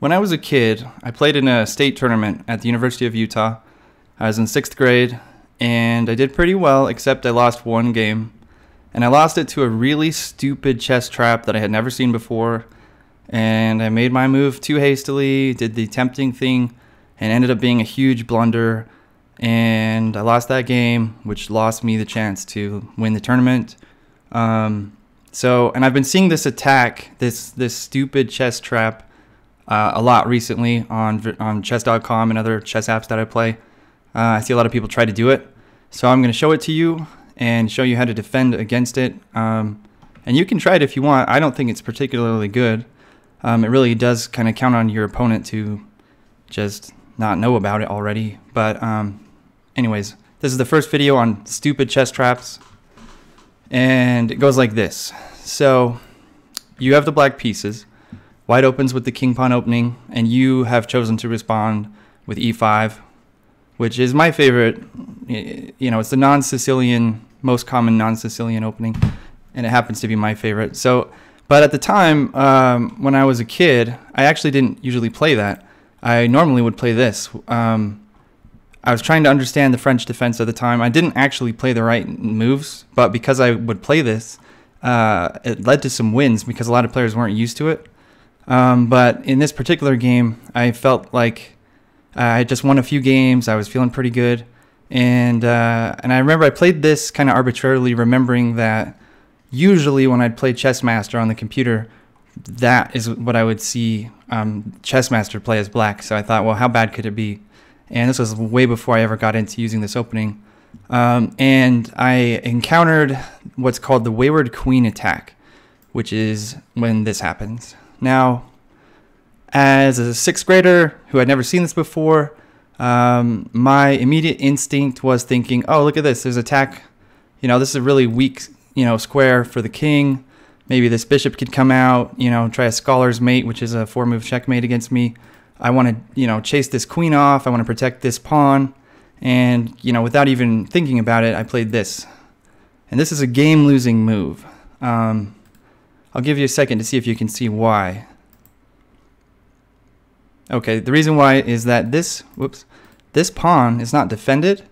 When I was a kid, I played in a state tournament at the University of Utah. I was in 6th grade, and I did pretty well, except I lost one game. And I lost it to a really stupid chess trap that I had never seen before. And I made my move too hastily, did the tempting thing, and ended up being a huge blunder. And I lost that game, which lost me the chance to win the tournament. And I've been seeing this attack, this stupid chess trap, a lot recently on chess.com and other chess apps that I play. I see a lot of people try to do it. So I'm going to show it to you and show you how to defend against it. And you can try it if you want. I don't think it's particularly good. It really does kind of count on your opponent to just not know about it already. But anyways, this is the first video on stupid chess traps. And it goes like this. So you have the black pieces. White opens with the king pawn opening, and you have chosen to respond with e5, which is my favorite. You know, it's the non-Sicilian, most common non-Sicilian opening, and it happens to be my favorite. So, but at the time, when I was a kid, I actually didn't usually play that. I normally would play this. I was trying to understand the French defense at the time. I didn't actually play the right moves, but because I would play this, it led to some wins because a lot of players weren't used to it. But in this particular game, I felt like I just won a few games. I was feeling pretty good. And I remember I played this kind of arbitrarily, remembering that usually when I'd play Chessmaster on the computer, that is what I would see Chessmaster play as black. So I thought, well, how bad could it be? And this was way before I ever got into using this opening. And I encountered what's called the Wayward Queen attack, which is when this happens. Now, as a 6th grader who had never seen this before, my immediate instinct was thinking, oh, look at this, there's attack. You know, this is a really weak, square for the king. Maybe this bishop could come out, try a scholar's mate, which is a 4-move checkmate against me. I want to, chase this queen off. I want to protect this pawn. And, without even thinking about it, I played this. And this is a game-losing move. I'll give you a second to see if you can see why. Okay, the reason why is that this pawn is not defended,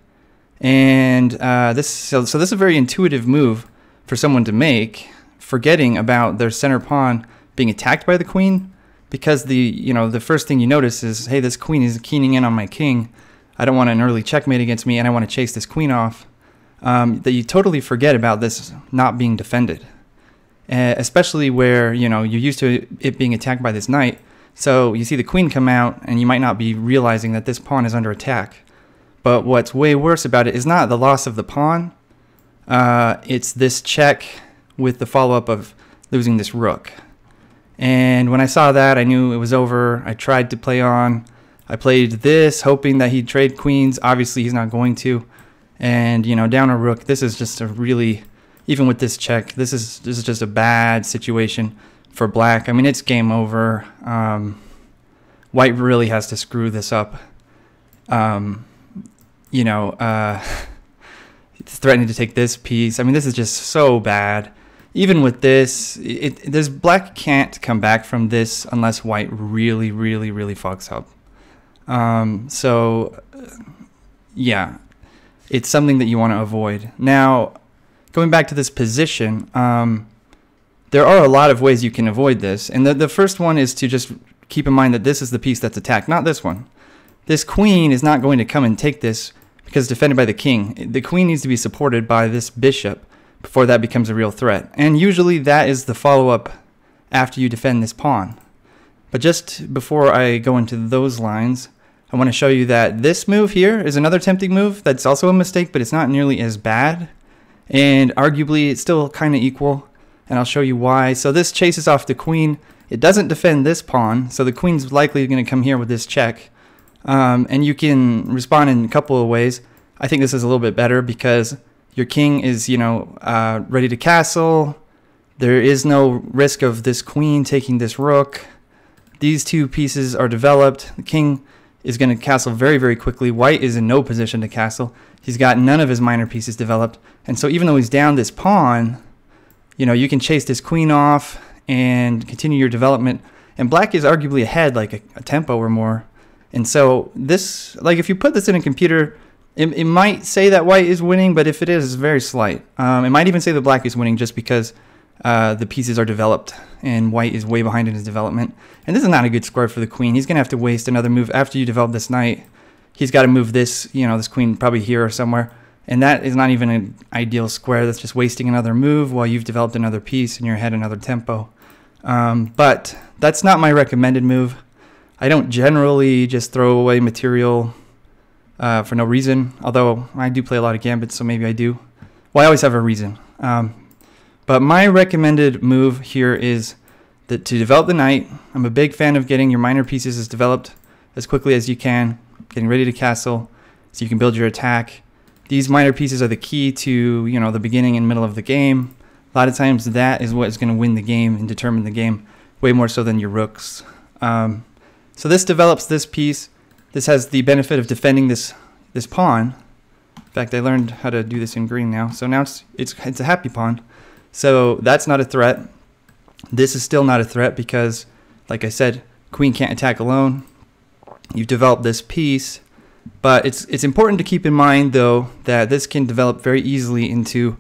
and so this is a very intuitive move for someone to make, forgetting about their center pawn being attacked by the queen, because the first thing you notice is, hey, this queen is keening in on my king. I don't want an early checkmate against me, and I want to chase this queen off. That you totally forget about this not being defended. Especially where, you're used to it being attacked by this knight. So you see the queen come out, and you might not be realizing that this pawn is under attack. But what's way worse about it is not the loss of the pawn. It's this check with the follow-up of losing this rook. And when I saw that, I knew it was over. I tried to play on. I played this, hoping that he'd trade queens. Obviously, he's not going to. And, down a rook, this is just a really... Even with this check, this is just a bad situation for black. I mean, it's game over. White really has to screw this up. Threatening to take this piece. I mean, this is just so bad. Even with this, black can't come back from this unless white really, really, really fucks up. Yeah, it's something that you want to avoid. Now, going back to this position, there are a lot of ways you can avoid this. And the first one is to just keep in mind that this is the piece that's attacked, not this one. This queen is not going to come and take this because it's defended by the king. The queen needs to be supported by this bishop before that becomes a real threat. And usually that is the follow-up after you defend this pawn. But just before I go into those lines, I want to show you that this move here is another tempting move that's also a mistake, but it's not nearly as bad. And arguably, it's still kind of equal, and I'll show you why. So this chases off the queen. It doesn't defend this pawn, so the queen's likely going to come here with this check. And you can respond in a couple of ways. I think this is a little bit better because your king is, ready to castle. There is no risk of this queen taking this rook. These two pieces are developed. The king is going to castle very, very quickly. White is in no position to castle. He's got none of his minor pieces developed. And so even though he's down this pawn, you can chase this queen off and continue your development. and black is arguably ahead like a tempo or more. And so this, like if you put this in a computer, it might say that white is winning, but if it is, it's very slight. It might even say that black is winning just because the pieces are developed and white is way behind in his development. And this is not a good square for the queen. He's going to have to waste another move after you develop this knight. He's got to move this, this queen probably here or somewhere. And that is not even an ideal square. That's just wasting another move while you've developed another piece and you're ahead another tempo. But that's not my recommended move. I don't generally just throw away material for no reason, although I do play a lot of gambits, so maybe I do. Well, I always have a reason. But my recommended move here is that to develop the knight. I'm a big fan of getting your minor pieces as developed as quickly as you can, getting ready to castle so you can build your attack. These minor pieces are the key to, the beginning and middle of the game. A lot of times that is what is going to win the game and determine the game, way more so than your rooks. So this develops this piece. This has the benefit of defending this pawn. In fact, I learned how to do this in green now. So now it's a happy pawn. So that's not a threat. This is still not a threat because, like I said, queen can't attack alone. You've developed this piece. But it's important to keep in mind, though, that this can develop very easily into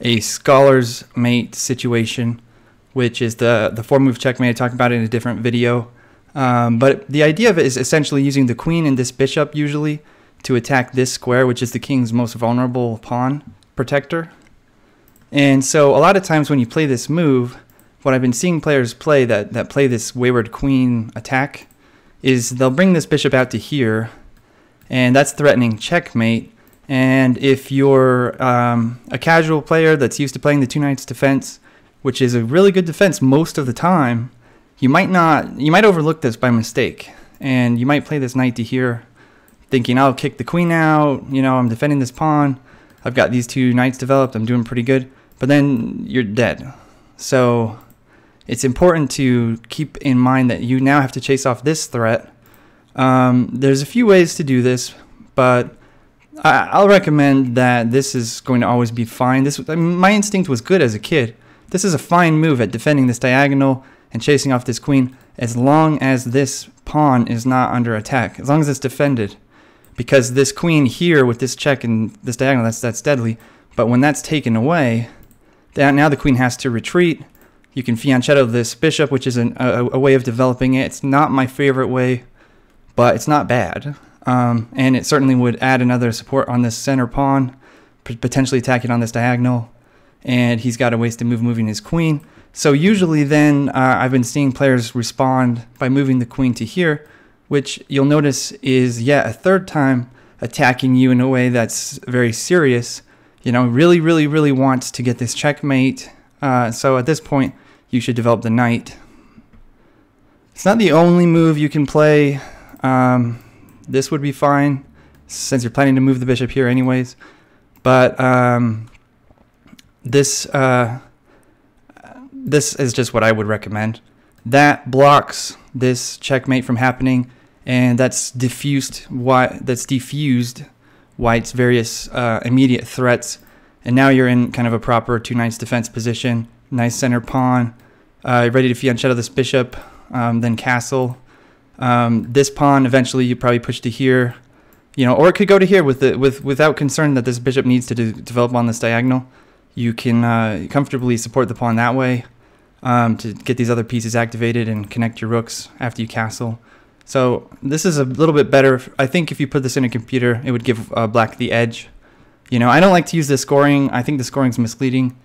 a scholar's mate situation, which is the 4-move checkmate. I talked about it in a different video. But the idea of it is essentially using the queen and this bishop usually to attack this square, which is the king's most vulnerable pawn protector. And so a lot of times when you play this move, what I've been seeing players play that play this wayward queen attack is they'll bring this bishop out to here, and that's threatening checkmate. And if you're a casual player that's used to playing the 2 knights defense, which is a really good defense most of the time, you might overlook this by mistake, and you might play this knight to here thinking, I'll kick the queen out, I'm defending this pawn, I've got these 2 knights developed, I'm doing pretty good, but then you're dead. So it's important to keep in mind that you now have to chase off this threat. There's a few ways to do this, but I'll recommend that this is going to always be fine. My instinct was good as a kid. This is a fine move at defending this diagonal and chasing off this queen as long as this pawn is not under attack, as long as it's defended. Because this queen here with this check and this diagonal, that's deadly. But when that's taken away, now the queen has to retreat. You can fianchetto this bishop, which is a way of developing it. It's not my favorite way, but it's not bad. And it certainly would add another support on this center pawn, potentially attack it on this diagonal. And he's got a waste to moving his queen. So usually then I've been seeing players respond by moving the queen to here, which you'll notice is yet a third time attacking you in a way that's very serious. Really, really, really wants to get this checkmate. So at this point, you should develop the knight. It's not the only move you can play. This would be fine since you're planning to move the bishop here anyways. But this is just what I would recommend. That blocks this checkmate from happening, and that's diffused white's various immediate threats. And now you're in kind of a proper 2 knights defense position. Nice center pawn, ready to fianchetto this bishop, then castle. This pawn eventually you probably push to here, or it could go to here without concern that this bishop needs to develop on this diagonal. You can comfortably support the pawn that way to get these other pieces activated and connect your rooks after you castle. So this is a little bit better. I think if you put this in a computer, it would give black the edge. I don't like to use the scoring. I think the scoring is misleading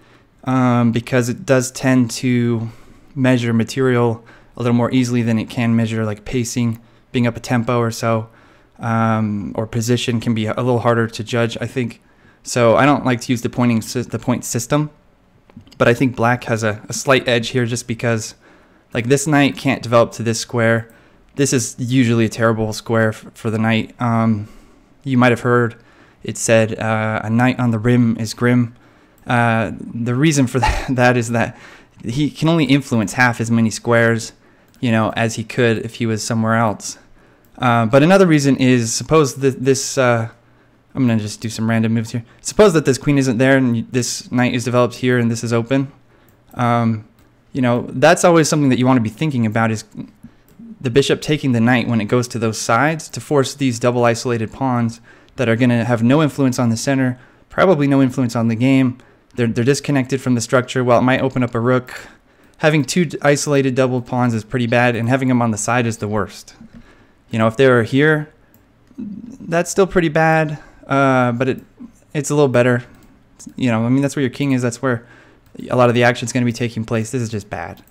because it does tend to measure material a little more easily than it can measure like pacing, being up a tempo or so, or position can be a little harder to judge, I think. So I don't like to use the point system, but I think black has a slight edge here just because like this knight can't develop to this square. This is usually a terrible square for the knight. You might have heard it said a knight on the rim is grim. The reason for that is that he can only influence half as many squares, as he could if he was somewhere else. But another reason is suppose that this, I'm going to just do some random moves here. Suppose that this queen isn't there and this knight is developed here and this is open. you know, that's always something that you want to be thinking about, is the bishop taking the knight when it goes to those sides to force these double isolated pawns that are going to have no influence on the center, probably no influence on the game. They're disconnected from the structure. While it might open up a rook, having two isolated double pawns is pretty bad, and having them on the side is the worst. You know, if they were here, that's still pretty bad, but it's a little better. You know, I mean, that's where your king is. That's where a lot of the action is going to be taking place. This is just bad.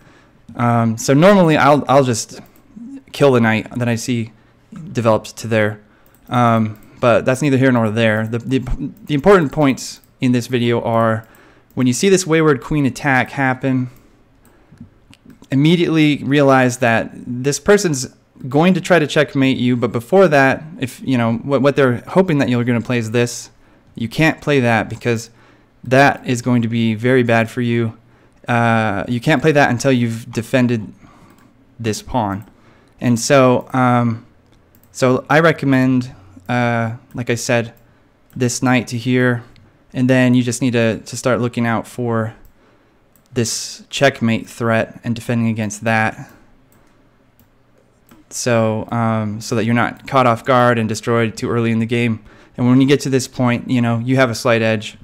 So normally I'll just kill the knight that I see developed to there. But that's neither here nor there. The important points in this video are, when you see this wayward queen attack happen, immediately realize that this person's going to try to checkmate you. But before that, if you know what they're hoping that you're going to play is this, you can't play that, because that is going to be very bad for you. You can't play that until you've defended this pawn. And so so I recommend, like I said, this knight to here, and then you just need to start looking out for this checkmate threat and defending against that, so so that you're not caught off guard and destroyed too early in the game. And when you get to this point, you know, you have a slight edge,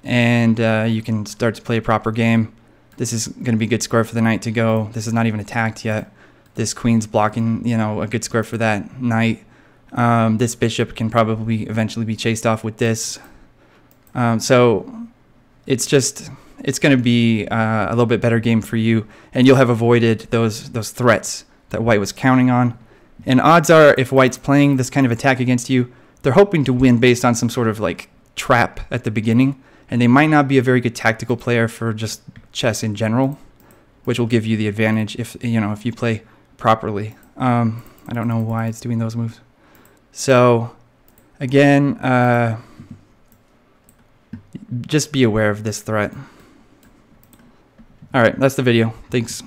and you can start to play a proper game. This is going to be a good square for the knight to go. This is not even attacked yet. This queen's blocking, you know, a good square for that knight. This bishop can probably eventually be chased off with this. So it's going to be a little bit better game for you, and you'll have avoided those threats that white was counting on. And odds are, if white's playing this kind of attack against you, they're hoping to win based on some sort of like trap at the beginning, and they might not be a very good tactical player for just chess in general, which will give you the advantage if you play properly. I don't know why it's doing those moves. So again, just be aware of this threat. All right, that's the video. Thanks.